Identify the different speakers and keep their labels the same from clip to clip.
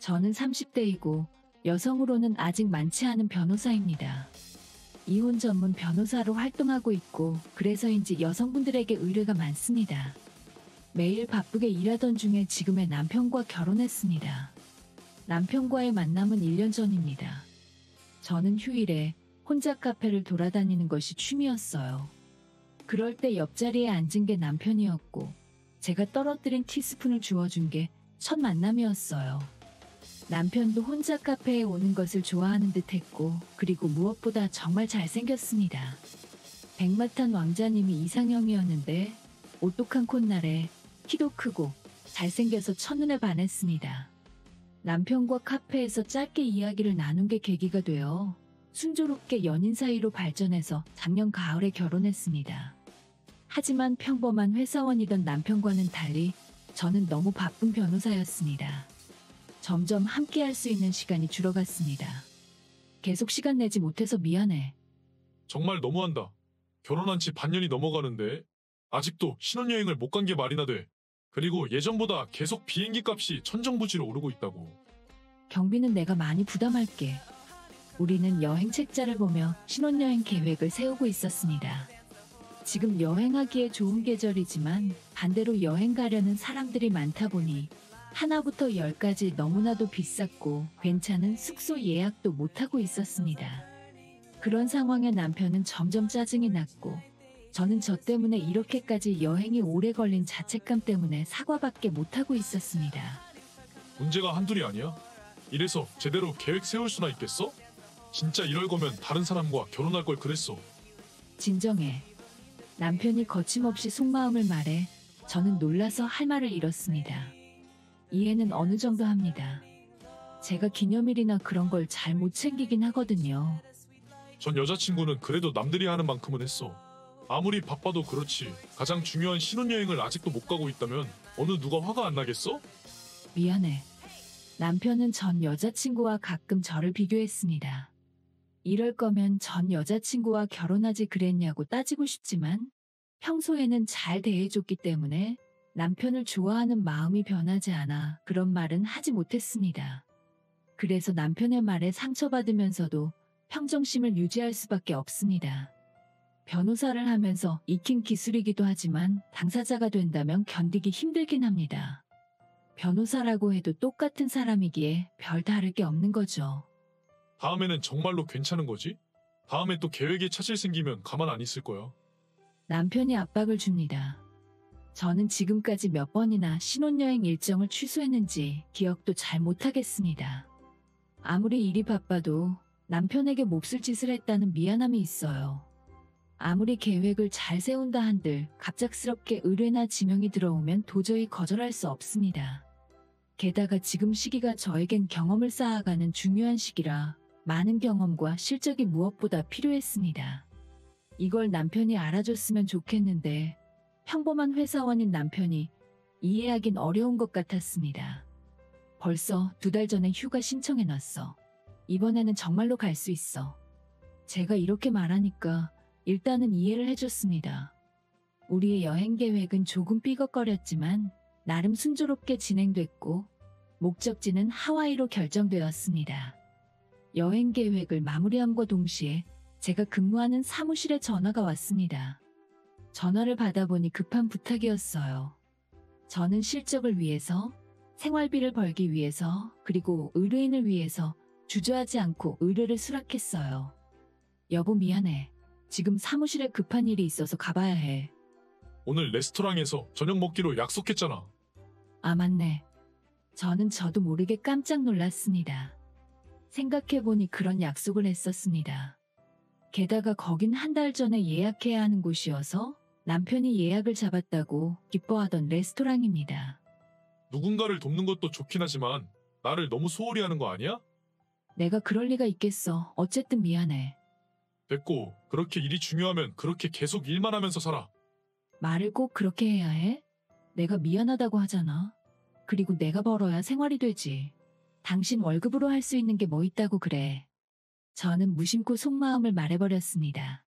Speaker 1: 저는 30대이고 여성으로는 아직 많지 않은 변호사입니다. 이혼 전문 변호사로 활동하고 있고 그래서인지 여성분들에게 의뢰가 많습니다. 매일 바쁘게 일하던 중에 지금의 남편과 결혼했습니다. 남편과의 만남은 1년 전입니다. 저는 휴일에 혼자 카페를 돌아다니는 것이 취미였어요. 그럴 때 옆자리에 앉은 게 남편이었고 제가 떨어뜨린 티스푼을 주워준 게 첫 만남이었어요. 남편도 혼자 카페에 오는 것을 좋아하는 듯 했고 그리고 무엇보다 정말 잘생겼습니다. 백마탄 왕자님이 이상형이었는데 오똑한 콧날에 키도 크고 잘생겨서 첫눈에 반했습니다. 남편과 카페에서 짧게 이야기를 나눈 게 계기가 되어 순조롭게 연인 사이로 발전해서 작년 가을에 결혼했습니다. 하지만 평범한 회사원이던 남편과는 달리 저는 너무 바쁜 변호사였습니다. 점점 함께할 수 있는 시간이 줄어갔습니다. 계속 시간 내지 못해서 미안해.
Speaker 2: 정말 너무한다. 결혼한 지 반년이 넘어가는데 아직도 신혼여행을 못 간 게 말이나 돼. 그리고 예전보다 계속 비행기 값이 천정부지로 오르고 있다고.
Speaker 1: 경비는 내가 많이 부담할게. 우리는 여행 책자를 보며 신혼여행 계획을 세우고 있었습니다. 지금 여행하기에 좋은 계절이지만 반대로 여행 가려는 사람들이 많다 보니 하나부터 10까지 너무나도 비쌌고 괜찮은 숙소 예약도 못하고 있었습니다. 그런 상황에 남편은 점점 짜증이 났고 저는 저 때문에 이렇게까지 여행이 오래 걸린 자책감 때문에 사과밖에 못하고 있었습니다.
Speaker 2: 문제가 한둘이 아니야? 이래서 제대로 계획 세울 수나 있겠어? 진짜 이럴 거면 다른 사람과 결혼할 걸 그랬어.
Speaker 1: 진정해. 남편이 거침없이 속마음을 말해 저는 놀라서 할 말을 잃었습니다. 이해는 어느 정도 합니다. 제가 기념일이나 그런 걸 잘 못 챙기긴 하거든요.
Speaker 2: 전 여자친구는 그래도 남들이 하는 만큼은 했어. 아무리 바빠도 그렇지 가장 중요한 신혼여행을 아직도 못 가고 있다면 어느 누가 화가 안 나겠어?
Speaker 1: 미안해. 남편은 전 여자친구와 가끔 저를 비교했습니다. 이럴 거면 전 여자친구와 결혼하지 그랬냐고 따지고 싶지만 평소에는 잘 대해줬기 때문에 남편을 좋아하는 마음이 변하지 않아 그런 말은 하지 못했습니다. 그래서 남편의 말에 상처받으면서도 평정심을 유지할 수밖에 없습니다. 변호사를 하면서 익힌 기술이기도 하지만 당사자가 된다면 견디기 힘들긴 합니다. 변호사라고 해도 똑같은 사람이기에 별 다를 게 없는 거죠.
Speaker 2: 다음에는 정말로 괜찮은 거지? 다음에 또 계획에 차질 생기면 가만 안 있을 거야.
Speaker 1: 남편이 압박을 줍니다. 저는 지금까지 몇 번이나 신혼여행 일정을 취소했는지 기억도 잘 못하겠습니다. 아무리 일이 바빠도 남편에게 몹쓸 짓을 했다는 미안함이 있어요. 아무리 계획을 잘 세운다 한들 갑작스럽게 의뢰나 지명이 들어오면 도저히 거절할 수 없습니다. 게다가 지금 시기가 저에겐 경험을 쌓아가는 중요한 시기라 많은 경험과 실적이 무엇보다 필요했습니다. 이걸 남편이 알아줬으면 좋겠는데 평범한 회사원인 남편이 이해하긴 어려운 것 같았습니다. 벌써 2달 전에 휴가 신청해놨어. 이번에는 정말로 갈 수 있어. 제가 이렇게 말하니까 일단은 이해를 해줬습니다. 우리의 여행 계획은 조금 삐걱거렸지만 나름 순조롭게 진행됐고 목적지는 하와이로 결정되었습니다. 여행 계획을 마무리함과 동시에 제가 근무하는 사무실에 전화가 왔습니다. 전화를 받아보니 급한 부탁이었어요. 저는 실적을 위해서, 생활비를 벌기 위해서, 그리고 의뢰인을 위해서 주저하지 않고 의뢰를 수락했어요. 여보 미안해. 지금 사무실에 급한 일이 있어서 가봐야 해.
Speaker 2: 오늘 레스토랑에서 저녁 먹기로 약속했잖아.
Speaker 1: 아 맞네. 저도 모르게 깜짝 놀랐습니다. 생각해보니 그런 약속을 했었습니다. 게다가 거긴 한 달 전에 예약해야 하는 곳이어서 남편이 예약을 잡았다고 기뻐하던 레스토랑입니다.
Speaker 2: 누군가를 돕는 것도 좋긴 하지만 나를 너무 소홀히 하는 거 아니야?
Speaker 1: 내가 그럴 리가 있겠어. 어쨌든 미안해.
Speaker 2: 됐고, 그렇게 일이 중요하면 그렇게 계속 일만 하면서 살아.
Speaker 1: 말을 꼭 그렇게 해야 해? 내가 미안하다고 하잖아. 그리고 내가 벌어야 생활이 되지. 당신 월급으로 할 수 있는 게 뭐 있다고 그래. 저는 무심코 속마음을 말해버렸습니다.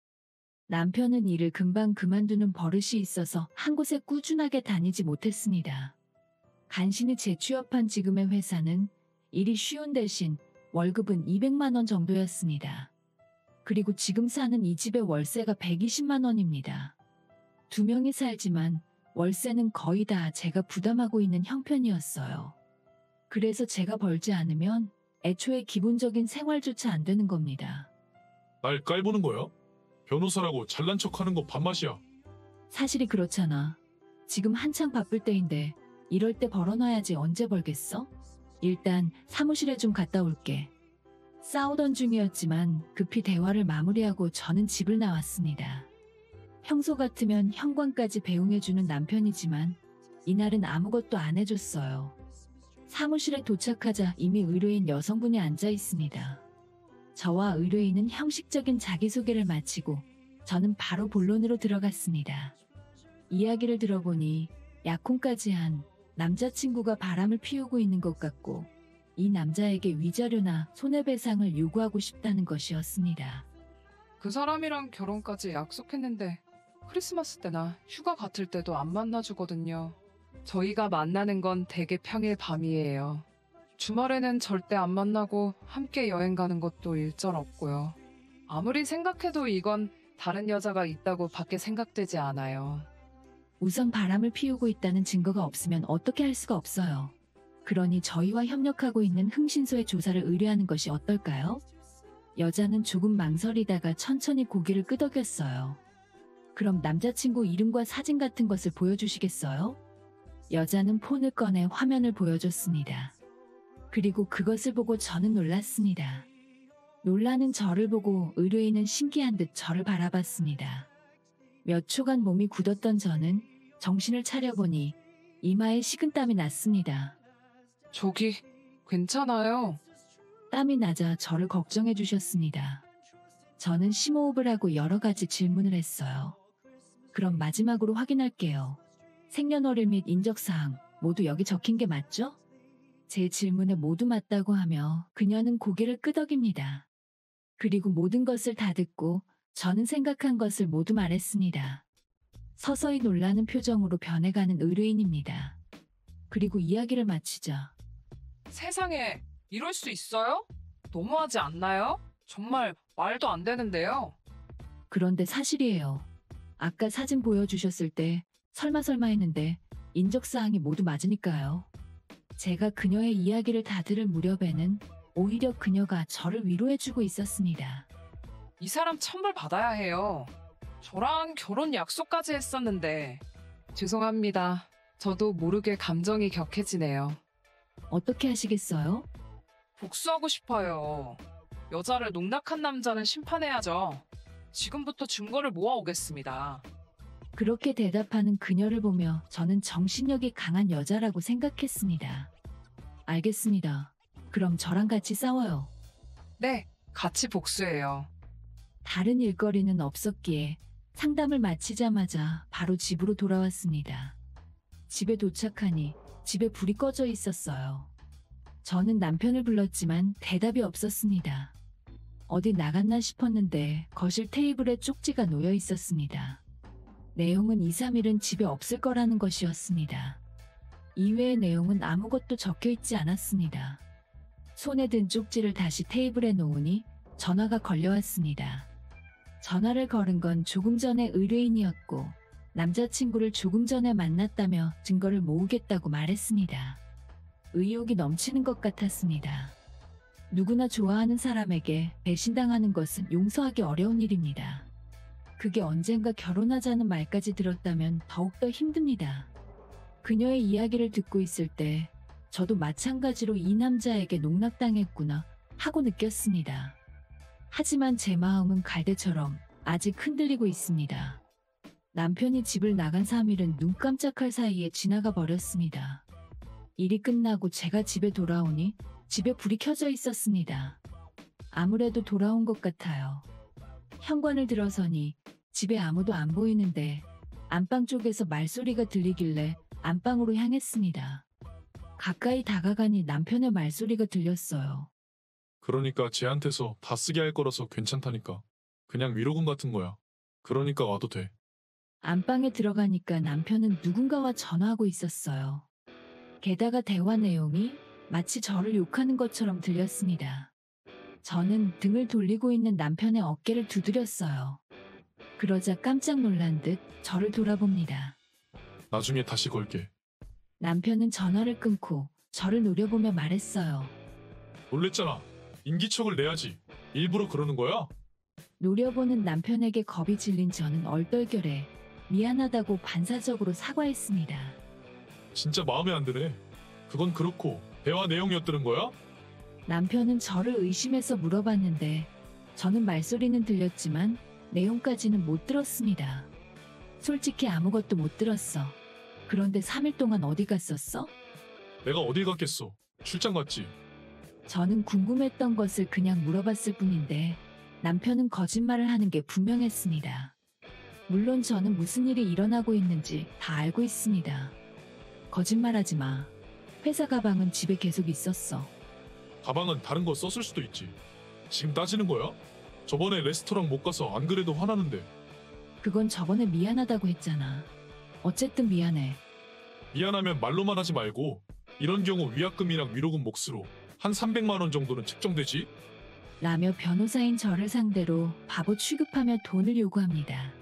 Speaker 1: 남편은 일을 금방 그만두는 버릇이 있어서 한 곳에 꾸준하게 다니지 못했습니다. 간신히 재취업한 지금의 회사는 일이 쉬운 대신 월급은 200만 원 정도였습니다. 그리고 지금 사는 이 집의 월세가 120만 원입니다. 두 명이 살지만 월세는 거의 다 제가 부담하고 있는 형편이었어요. 그래서 제가 벌지 않으면 애초에 기본적인 생활조차 안 되는 겁니다.
Speaker 2: 날 깔보는 거야? 변호사라고 잘난 척하는 거 밥맛이야.
Speaker 1: 사실이 그렇잖아. 지금 한창 바쁠 때인데 이럴 때 벌어놔야지 언제 벌겠어? 일단 사무실에 좀 갔다 올게. 싸우던 중이었지만 급히 대화를 마무리하고 저는 집을 나왔습니다. 평소 같으면 현관까지 배웅해주는 남편이지만 이날은 아무것도 안 해줬어요. 사무실에 도착하자 이미 의뢰인 여성분이 앉아 있습니다. 저와 의뢰인은 형식적인 자기소개를 마치고 저는 바로 본론으로 들어갔습니다. 이야기를 들어보니 약혼까지 한 남자친구가 바람을 피우고 있는 것 같고 이 남자에게 위자료나 손해배상을 요구하고 싶다는 것이었습니다.
Speaker 3: 그 사람이랑 결혼까지 약속했는데 크리스마스 때나 휴가 같을 때도 안 만나주거든요. 저희가 만나는 건 대개 평일 밤이에요. 주말에는 절대 안 만나고 함께 여행 가는 것도 일절 없고요. 아무리 생각해도 이건 다른 여자가 있다고 밖에 생각되지 않아요.
Speaker 1: 우선 바람을 피우고 있다는 증거가 없으면 어떻게 할 수가 없어요. 그러니 저희와 협력하고 있는 흥신소에 조사를 의뢰하는 것이 어떨까요? 여자는 조금 망설이다가 천천히 고개를 끄덕였어요. 그럼 남자친구 이름과 사진 같은 것을 보여주시겠어요? 여자는 폰을 꺼내 화면을 보여줬습니다. 그리고 그것을 보고 저는 놀랐습니다. 놀라는 저를 보고 의뢰인은 신기한 듯 저를 바라봤습니다. 몇 초간 몸이 굳었던 저는 정신을 차려보니 이마에 식은땀이 났습니다.
Speaker 3: 저기 괜찮아요?
Speaker 1: 땀이 나자 저를 걱정해 주셨습니다. 저는 심호흡을 하고 여러 가지 질문을 했어요. 그럼 마지막으로 확인할게요. 생년월일 및 인적사항 모두 여기 적힌 게 맞죠? 제 질문에 모두 맞다고 하며 그녀는 고개를 끄덕입니다. 그리고 모든 것을 다 듣고 저는 생각한 것을 모두 말했습니다. 서서히 놀라는 표정으로 변해가는 의뢰인입니다. 그리고 이야기를 마치자
Speaker 3: 세상에 이럴 수 있어요? 너무하지 않나요? 정말 말도 안 되는데요.
Speaker 1: 그런데 사실이에요. 아까 사진 보여주셨을 때 설마 했는데 인적사항이 모두 맞으니까요. 제가 그녀의 이야기를 다 들을 무렵에는 오히려 그녀가 저를 위로해주고 있었습니다.
Speaker 3: 이 사람 천벌 받아야 해요. 저랑 결혼 약속까지 했었는데. 죄송합니다. 저도 모르게 감정이 격해지네요.
Speaker 1: 어떻게 하시겠어요?
Speaker 3: 복수하고 싶어요. 여자를 농락한 남자는 심판해야죠. 지금부터 증거를 모아오겠습니다.
Speaker 1: 그렇게 대답하는 그녀를 보며 저는 정신력이 강한 여자라고 생각했습니다. 알겠습니다. 그럼 저랑 같이 싸워요.
Speaker 3: 네, 같이 복수해요.
Speaker 1: 다른 일거리는 없었기에 상담을 마치자마자 바로 집으로 돌아왔습니다. 집에 도착하니 집에 불이 꺼져 있었어요. 저는 남편을 불렀지만 대답이 없었습니다. 어디 나갔나 싶었는데 거실 테이블에 쪽지가 놓여 있었습니다. 내용은 2, 3일은 집에 없을 거라는 것이었습니다. 이외의 내용은 아무것도 적혀 있지 않았습니다. 손에 든 쪽지를 다시 테이블에 놓으니 전화가 걸려왔습니다. 전화를 걸은 건 조금 전에 의뢰인이었고 남자친구를 조금 전에 만났다며 증거를 모으겠다고 말했습니다. 의욕이 넘치는 것 같았습니다. 누구나 좋아하는 사람에게 배신당하는 것은 용서하기 어려운 일입니다. 그게 언젠가 결혼하자는 말까지 들었다면 더욱더 힘듭니다. 그녀의 이야기를 듣고 있을 때 저도 마찬가지로 이 남자에게 농락당했구나 하고 느꼈습니다. 하지만 제 마음은 갈대처럼 아직 흔들리고 있습니다. 남편이 집을 나간 3일은 눈 깜짝할 사이에 지나가 버렸습니다. 일이 끝나고 제가 집에 돌아오니 집에 불이 켜져 있었습니다. 아무래도 돌아온 것 같아요. 현관을 들어서니 집에 아무도 안 보이는데 안방 쪽에서 말소리가 들리길래 안방으로 향했습니다. 가까이 다가가니 남편의 말소리가 들렸어요.
Speaker 2: 그러니까 쟤한테서 다 쓰게 할 거라서 괜찮다니까. 그냥 위로금 같은 거야. 그러니까 와도 돼.
Speaker 1: 안방에 들어가니까 남편은 누군가와 전화하고 있었어요. 게다가 대화 내용이 마치 저를 욕하는 것처럼 들렸습니다. 저는 등을 돌리고 있는 남편의 어깨를 두드렸어요. 그러자 깜짝 놀란 듯 저를 돌아봅니다.
Speaker 2: 나중에 다시 걸게.
Speaker 1: 남편은 전화를 끊고 저를 노려보며 말했어요.
Speaker 2: 놀랬잖아. 인기척을 내야지. 일부러 그러는 거야?
Speaker 1: 노려보는 남편에게 겁이 질린 저는 얼떨결에 미안하다고 반사적으로 사과했습니다.
Speaker 2: 진짜 마음에 안 드네. 그건 그렇고 대화 내용이 어떠는 거야?
Speaker 1: 남편은 저를 의심해서 물어봤는데 저는 말소리는 들렸지만 내용까지는 못 들었습니다. 솔직히 아무것도 못 들었어. 그런데 3일 동안 어디 갔었어?
Speaker 2: 내가 어딜 갔겠어. 출장 갔지.
Speaker 1: 저는 궁금했던 것을 그냥 물어봤을 뿐인데 남편은 거짓말을 하는 게 분명했습니다. 물론 저는 무슨 일이 일어나고 있는지 다 알고 있습니다. 거짓말하지 마. 회사 가방은 집에 계속 있었어.
Speaker 2: 가방은 다른 거 썼을 수도 있지. 지금 따지는 거야? 저번에 레스토랑 못 가서 안 그래도 화나는데.
Speaker 1: 그건 저번에 미안하다고 했잖아. 어쨌든 미안해.
Speaker 2: 미안하면 말로만 하지 말고 이런 경우 위약금이랑 위로금 몫으로 한 300만 원 정도는 책정되지?
Speaker 1: 라며 변호사인 저를 상대로 바보 취급하며 돈을 요구합니다.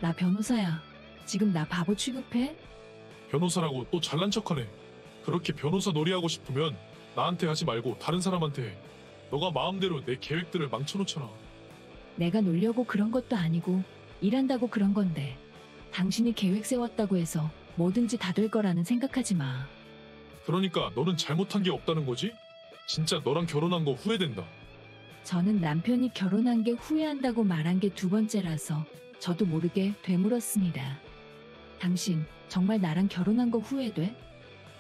Speaker 1: 나 변호사야. 지금 나 바보 취급해?
Speaker 2: 변호사라고 또 잘난 척하네. 그렇게 변호사 놀이하고 싶으면 나한테 하지 말고 다른 사람한테 해. 너가 마음대로 내 계획들을 망쳐놓잖아.
Speaker 1: 내가 놀려고 그런 것도 아니고 일한다고 그런 건데 당신이 계획 세웠다고 해서 뭐든지 다 될 거라는 생각하지 마.
Speaker 2: 그러니까 너는 잘못한 게 없다는 거지? 진짜 너랑 결혼한 거 후회된다.
Speaker 1: 저는 남편이 결혼한 게 후회한다고 말한 게 두 번째라서 저도 모르게 되물었습니다. 당신 정말 나랑 결혼한 거 후회돼?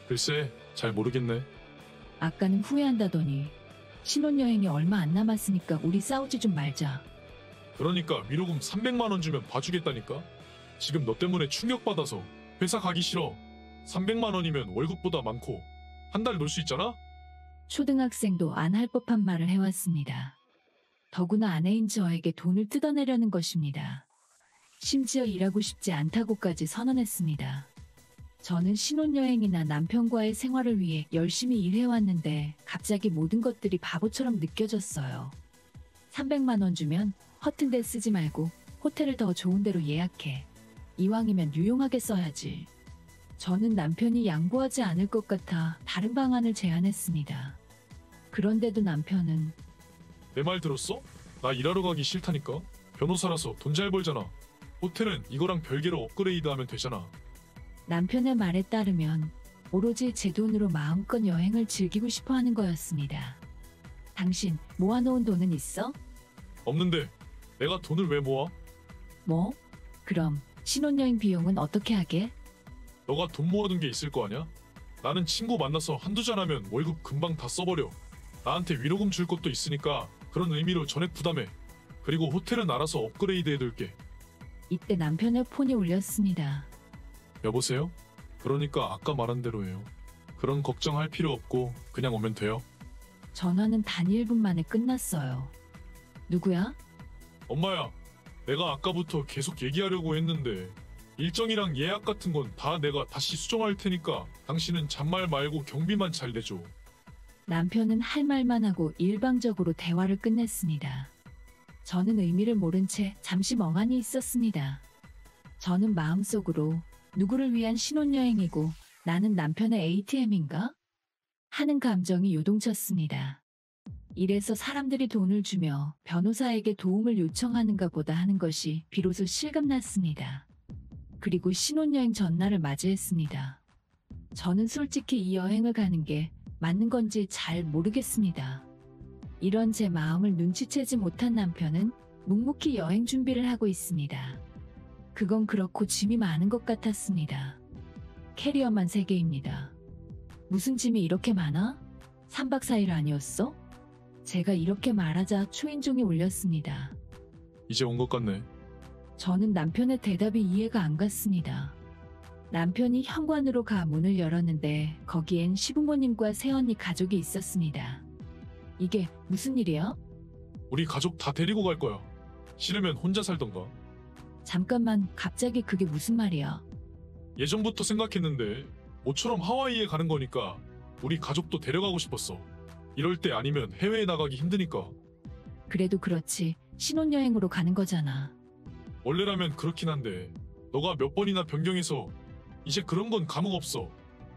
Speaker 2: 글쎄, 잘 모르겠네.
Speaker 1: 아까는 후회한다더니 신혼여행이 얼마 안 남았으니까 우리 싸우지 좀 말자.
Speaker 2: 그러니까 위로금 300만 원 주면 봐주겠다니까? 지금 너 때문에 충격받아서 회사 가기 싫어. 300만 원이면 월급보다 많고 한 달 놀 수 있잖아?
Speaker 1: 초등학생도 안 할 법한 말을 해왔습니다. 더구나 아내인 저에게 돈을 뜯어내려는 것입니다. 심지어 일하고 싶지 않다고까지 선언했습니다. 저는 신혼여행이나 남편과의 생활을 위해 열심히 일해왔는데 갑자기 모든 것들이 바보처럼 느껴졌어요. 300만 원 주면 허튼 데 쓰지 말고 호텔을 더 좋은 데로 예약해. 이왕이면 유용하게 써야지. 저는 남편이 양보하지 않을 것 같아 다른 방안을 제안했습니다. 그런데도 남편은
Speaker 2: 내 말 들었어? 나 일하러 가기 싫다니까? 변호사라서 돈 잘 벌잖아. 호텔은 이거랑 별개로 업그레이드하면 되잖아.
Speaker 1: 남편의 말에 따르면 오로지 제 돈으로 마음껏 여행을 즐기고 싶어 하는 거였습니다. 당신 모아놓은 돈은 있어?
Speaker 2: 없는데 내가 돈을 왜 모아?
Speaker 1: 뭐? 그럼 신혼여행 비용은 어떻게 하게?
Speaker 2: 너가 돈 모아둔 게 있을 거 아냐? 나는 친구 만나서 한두 잔 하면 월급 금방 다 써버려. 나한테 위로금 줄 것도 있으니까 그런 의미로 전액 부담해. 그리고 호텔은 알아서 업그레이드 해둘게.
Speaker 1: 이때 남편의 폰이 울렸습니다.
Speaker 2: 여보세요? 그러니까 아까 말한 대로 해요. 그런 걱정할 필요 없고 그냥 오면 돼요.
Speaker 1: 전화는 단 1분 만에 끝났어요. 누구야?
Speaker 2: 엄마야, 내가 아까부터 계속 얘기하려고 했는데 일정이랑 예약 같은 건 다 내가 다시 수정할 테니까 당신은 잔말 말고 경비만 잘 내줘.
Speaker 1: 남편은 할 말만 하고 일방적으로 대화를 끝냈습니다. 저는 의미를 모른 채 잠시 멍하니 있었습니다. 저는 마음속으로 누구를 위한 신혼여행이고 나는 남편의 ATM인가? 하는 감정이 요동쳤습니다. 이래서 사람들이 돈을 주며 변호사에게 도움을 요청하는가 보다 하는 것이 비로소 실감났습니다. 그리고 신혼여행 전날을 맞이했습니다. 저는 솔직히 이 여행을 가는 게 맞는 건지 잘 모르겠습니다. 이런 제 마음을 눈치채지 못한 남편은 묵묵히 여행 준비를 하고 있습니다. 그건 그렇고 짐이 많은 것 같았습니다. 캐리어만 3개입니다. 무슨 짐이 이렇게 많아? 3박 4일 아니었어? 제가 이렇게 말하자 초인종이 울렸습니다.
Speaker 2: 이제 온 것 같네.
Speaker 1: 저는 남편의 대답이 이해가 안 갔습니다. 남편이 현관으로 가 문을 열었는데 거기엔 시부모님과 새언니 가족이 있었습니다. 이게 무슨 일이야?
Speaker 2: 우리 가족 다 데리고 갈 거야. 싫으면 혼자 살던가.
Speaker 1: 잠깐만, 갑자기 그게 무슨 말이야?
Speaker 2: 예전부터 생각했는데 모처럼 하와이에 가는 거니까 우리 가족도 데려가고 싶었어. 이럴 때 아니면 해외에 나가기 힘드니까.
Speaker 1: 그래도 그렇지. 신혼여행으로 가는 거잖아.
Speaker 2: 원래라면 그렇긴 한데 너가 몇 번이나 변경해서 이제 그런 건 감흥 없어.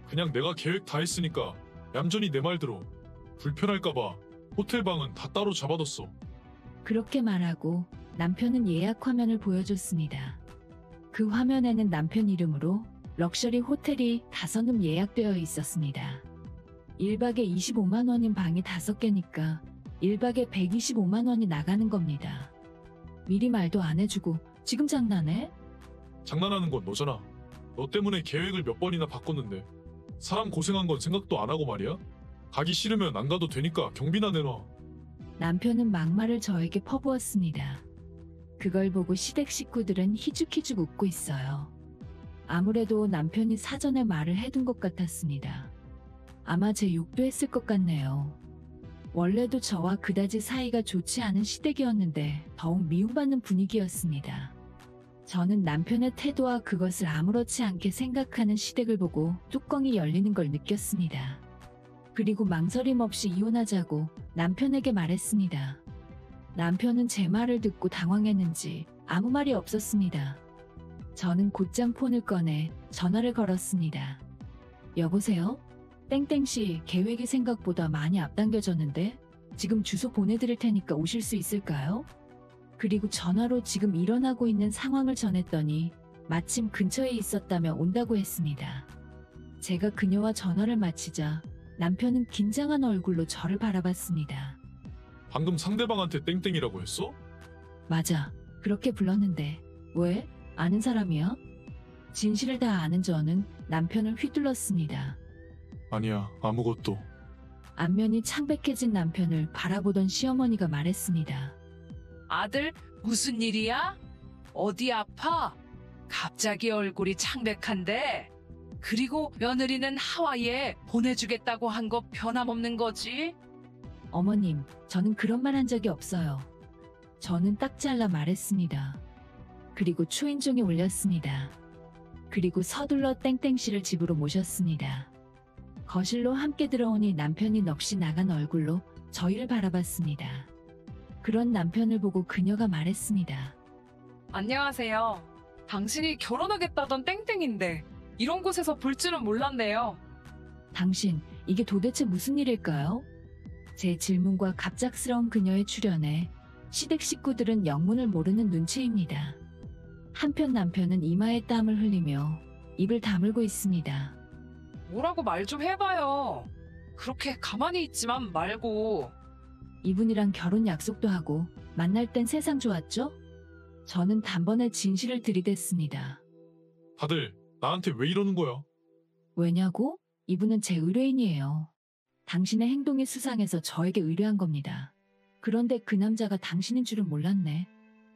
Speaker 2: 그냥 내가 계획 다 했으니까 얌전히 내 말 들어. 불편할까봐 호텔 방은 다 따로 잡아뒀어.
Speaker 1: 그렇게 말하고 남편은 예약 화면을 보여줬습니다. 그 화면에는 남편 이름으로 럭셔리 호텔이 5룸 예약되어 있었습니다. 1박에 25만 원인 방이 5개니까 1박에 125만 원이 나가는 겁니다. 미리 말도 안 해주고 지금 장난해?
Speaker 2: 장난하는 건 너잖아. 너 때문에 계획을 몇 번이나 바꿨는데 사람 고생한 건 생각도 안 하고 말이야? 가기 싫으면 안 가도 되니까 경비나 내놔.
Speaker 1: 남편은 막말을 저에게 퍼부었습니다. 그걸 보고 시댁 식구들은 희죽희죽 웃고 있어요. 아무래도 남편이 사전에 말을 해둔 것 같았습니다. 아마 제 욕도 했을 것 같네요. 원래도 저와 그다지 사이가 좋지 않은 시댁이었는데 더욱 미움받는 분위기였습니다. 저는 남편의 태도와 그것을 아무렇지 않게 생각하는 시댁을 보고 뚜껑이 열리는 걸 느꼈습니다. 그리고 망설임 없이 이혼하자고 남편에게 말했습니다. 남편은 제 말을 듣고 당황했는지 아무 말이 없었습니다. 저는 곧장 폰을 꺼내 전화를 걸었습니다. 여보세요? 땡땡씨, 계획이 생각보다 많이 앞당겨졌는데 지금 주소 보내드릴 테니까 오실 수 있을까요? 그리고 전화로 지금 일어나고 있는 상황을 전했더니 마침 근처에 있었다며 온다고 했습니다. 제가 그녀와 전화를 마치자 남편은 긴장한 얼굴로 저를 바라봤습니다.
Speaker 2: 방금 상대방한테 땡땡이라고 했어?
Speaker 1: 맞아. 그렇게 불렀는데 왜? 아는 사람이야? 진실을 다 아는 저는 남편을 휘둘렀습니다.
Speaker 2: 아니야, 아무것도.
Speaker 1: 안면이 창백해진 남편을 바라보던 시어머니가 말했습니다.
Speaker 3: 아들, 무슨 일이야? 어디 아파? 갑자기 얼굴이 창백한데? 그리고 며느리는 하와이에 보내주겠다고 한 거 변함없는 거지?
Speaker 1: 어머님, 저는 그런 말 한 적이 없어요. 저는 딱 잘라 말했습니다. 그리고 초인종에 올렸습니다. 그리고 서둘러 땡땡씨를 집으로 모셨습니다. 거실로 함께 들어오니 남편이 넋이 나간 얼굴로 저희를 바라봤습니다. 그런 남편을 보고 그녀가 말했습니다.
Speaker 3: 안녕하세요. 당신이 결혼하겠다던 땡땡인데 이런 곳에서 볼 줄은 몰랐네요.
Speaker 1: 당신, 이게 도대체 무슨 일일까요? 제 질문과 갑작스러운 그녀의 출연에 시댁 식구들은 영문을 모르는 눈치입니다. 한편 남편은 이마에 땀을 흘리며 입을 다물고 있습니다.
Speaker 3: 뭐라고 말 좀 해봐요. 그렇게 가만히 있지만 말고.
Speaker 1: 이분이랑 결혼 약속도 하고 만날 땐 세상 좋았죠? 저는 단번에 진실을 들이댔습니다.
Speaker 2: 다들 나한테 왜 이러는 거야?
Speaker 1: 왜냐고? 이분은 제 의뢰인이에요. 당신의 행동이 수상해서 저에게 의뢰한 겁니다. 그런데 그 남자가 당신인 줄은 몰랐네.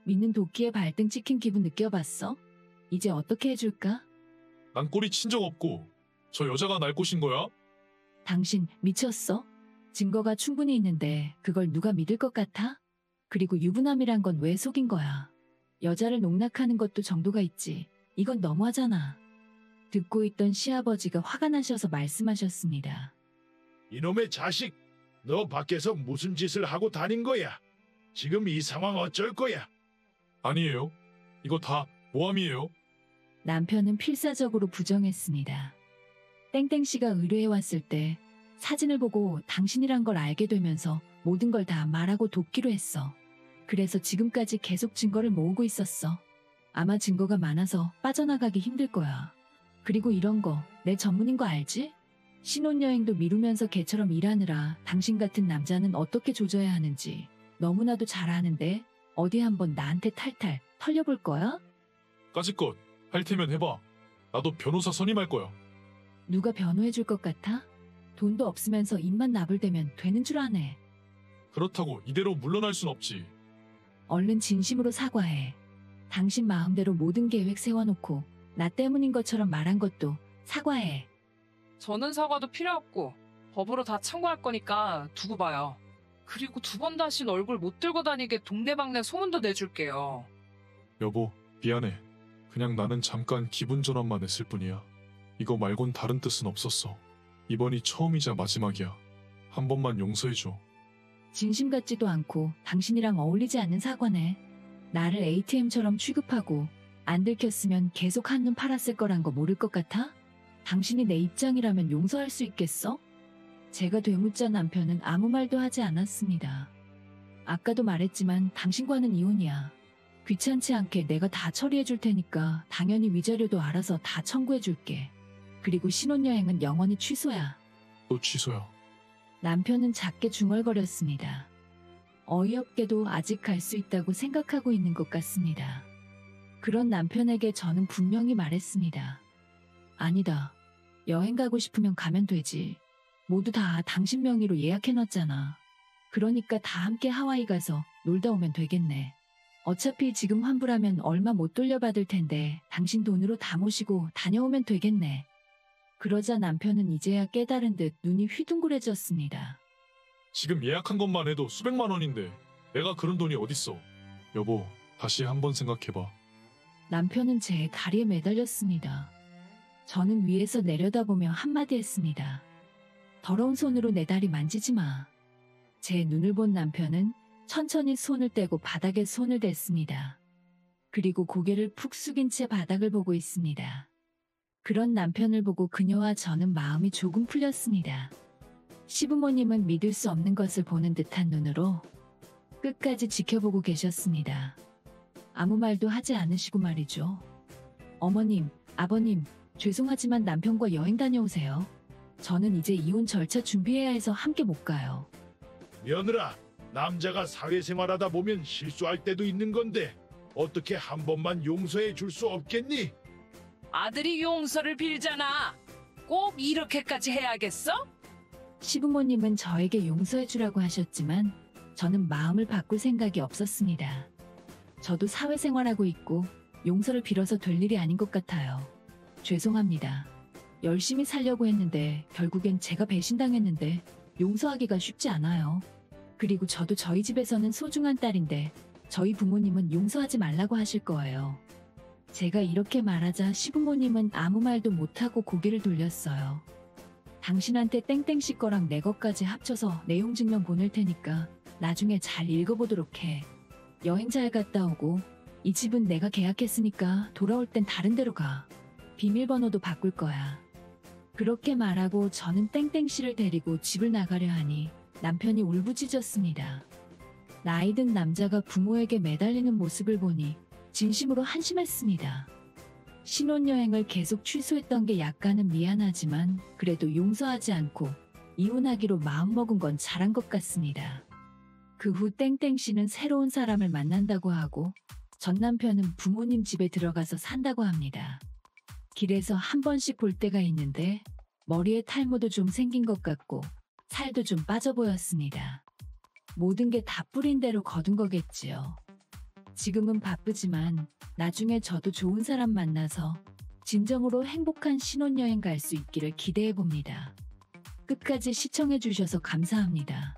Speaker 1: 믿는 도끼에 발등 찍힌 기분 느껴봤어? 이제 어떻게 해줄까?
Speaker 2: 난 꼬리 친 적 없고 저 여자가 날 꼬신 거야?
Speaker 1: 당신 미쳤어? 증거가 충분히 있는데 그걸 누가 믿을 것 같아? 그리고 유부남이란 건 왜 속인 거야? 여자를 농락하는 것도 정도가 있지. 이건 너무하잖아. 듣고 있던 시아버지가 화가 나셔서 말씀하셨습니다.
Speaker 4: 이놈의 자식, 너 밖에서 무슨 짓을 하고 다닌 거야? 지금 이 상황 어쩔 거야?
Speaker 2: 아니에요. 이거 다 모함이에요.
Speaker 1: 남편은 필사적으로 부정했습니다. 땡땡씨가 의뢰해왔을 때 사진을 보고 당신이란 걸 알게 되면서 모든 걸 다 말하고 돕기로 했어. 그래서 지금까지 계속 증거를 모으고 있었어. 아마 증거가 많아서 빠져나가기 힘들 거야. 그리고 이런 거 내 전문인 거 알지? 신혼여행도 미루면서 개처럼 일하느라 당신 같은 남자는 어떻게 조져야 하는지 너무나도 잘 아는데 어디 한번 나한테 탈탈 털려볼 거야?
Speaker 2: 까짓것 할 테면 해봐. 나도 변호사 선임할 거야.
Speaker 1: 누가 변호해줄 것 같아? 돈도 없으면서 입만 나불대면 되는 줄 아네.
Speaker 2: 그렇다고 이대로 물러날 순 없지.
Speaker 1: 얼른 진심으로 사과해. 당신 마음대로 모든 계획 세워놓고 나 때문인 것처럼 말한 것도 사과해.
Speaker 3: 저는 사과도 필요 없고 법으로 다 청구할 거니까 두고 봐요. 그리고 2번 다신 얼굴 못 들고 다니게 동네방네 소문도 내줄게요.
Speaker 2: 여보, 미안해. 그냥 나는 잠깐 기분 전환만 했을 뿐이야. 이거 말곤 다른 뜻은 없었어. 이번이 처음이자 마지막이야. 한 번만 용서해줘.
Speaker 1: 진심 같지도 않고 당신이랑 어울리지 않는 사과네. 나를 ATM처럼 취급하고 안 들켰으면 계속 한눈 팔았을 거란 거 모를 것 같아? 당신이 내 입장이라면 용서할 수 있겠어? 제가 되묻자 남편은 아무 말도 하지 않았습니다. 아까도 말했지만 당신과는 이혼이야. 귀찮지 않게 내가 다 처리해 줄 테니까 당연히 위자료도 알아서 다 청구해 줄게. 그리고 신혼여행은 영원히 취소야.
Speaker 2: 또 취소야.
Speaker 1: 남편은 작게 중얼거렸습니다. 어이없게도 아직 갈 수 있다고 생각하고 있는 것 같습니다. 그런 남편에게 저는 분명히 말했습니다. 아니다. 여행 가고 싶으면 가면 되지. 모두 다 당신 명의로 예약해놨잖아. 그러니까 다 함께 하와이 가서 놀다 오면 되겠네. 어차피 지금 환불하면 얼마 못 돌려받을 텐데 당신 돈으로 다 모시고 다녀오면 되겠네. 그러자 남편은 이제야 깨달은 듯 눈이 휘둥그레졌습니다.
Speaker 2: 지금 예약한 것만 해도 수백만 원인데 내가 그런 돈이 어딨어. 여보, 다시 한번 생각해봐.
Speaker 1: 남편은 제 다리에 매달렸습니다. 저는 위에서 내려다보며 한마디 했습니다. 더러운 손으로 내 다리 만지지 마. 제 눈을 본 남편은 천천히 손을 떼고 바닥에 손을 댔습니다. 그리고 고개를 푹 숙인 채 바닥을 보고 있습니다. 그런 남편을 보고 그녀와 저는 마음이 조금 풀렸습니다. 시부모님은 믿을 수 없는 것을 보는 듯한 눈으로 끝까지 지켜보고 계셨습니다. 아무 말도 하지 않으시고 말이죠. 어머님, 아버님, 죄송하지만 남편과 여행 다녀오세요. 저는 이제 이혼 절차 준비해야 해서 함께 못 가요.
Speaker 4: 며느라, 남자가 사회생활하다 보면 실수할 때도 있는 건데 어떻게 한 번만 용서해 줄 수 없겠니?
Speaker 5: 아들이 용서를 빌잖아. 꼭 이렇게까지 해야겠어?
Speaker 1: 시부모님은 저에게 용서해주라고 하셨지만 저는 마음을 바꿀 생각이 없었습니다. 저도 사회생활하고 있고 용서를 빌어서 될 일이 아닌 것 같아요. 죄송합니다. 열심히 살려고 했는데 결국엔 제가 배신당했는데 용서하기가 쉽지 않아요. 그리고 저도 저희 집에서는 소중한 딸인데 저희 부모님은 용서하지 말라고 하실 거예요. 제가 이렇게 말하자 시부모님은 아무 말도 못하고 고개를 돌렸어요. 당신한테 땡땡씨 거랑 내 것까지 합쳐서 내용 증명 보낼 테니까 나중에 잘 읽어보도록 해. 여행 잘 갔다 오고 이 집은 내가 계약했으니까 돌아올 땐 다른 데로 가. 비밀번호도 바꿀 거야. 그렇게 말하고 저는 땡땡씨를 데리고 집을 나가려 하니 남편이 울부짖었습니다. 나이든 남자가 부모에게 매달리는 모습을 보니 진심으로 한심했습니다. 신혼여행을 계속 취소했던 게 약간은 미안하지만 그래도 용서하지 않고 이혼하기로 마음먹은 건 잘한 것 같습니다. 그 후 땡땡씨는 새로운 사람을 만난다고 하고 전 남편은 부모님 집에 들어가서 산다고 합니다. 길에서 한 번씩 볼 때가 있는데 머리에 탈모도 좀 생긴 것 같고 살도 좀 빠져 보였습니다. 모든 게 다 뿌린 대로 거둔 거겠지요. 지금은 바쁘지만 나중에 저도 좋은 사람 만나서 진정으로 행복한 신혼여행 갈 수 있기를 기대해 봅니다. 끝까지 시청해 주셔서 감사합니다.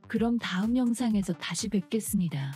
Speaker 1: 그럼 다음 영상에서 다시 뵙겠습니다.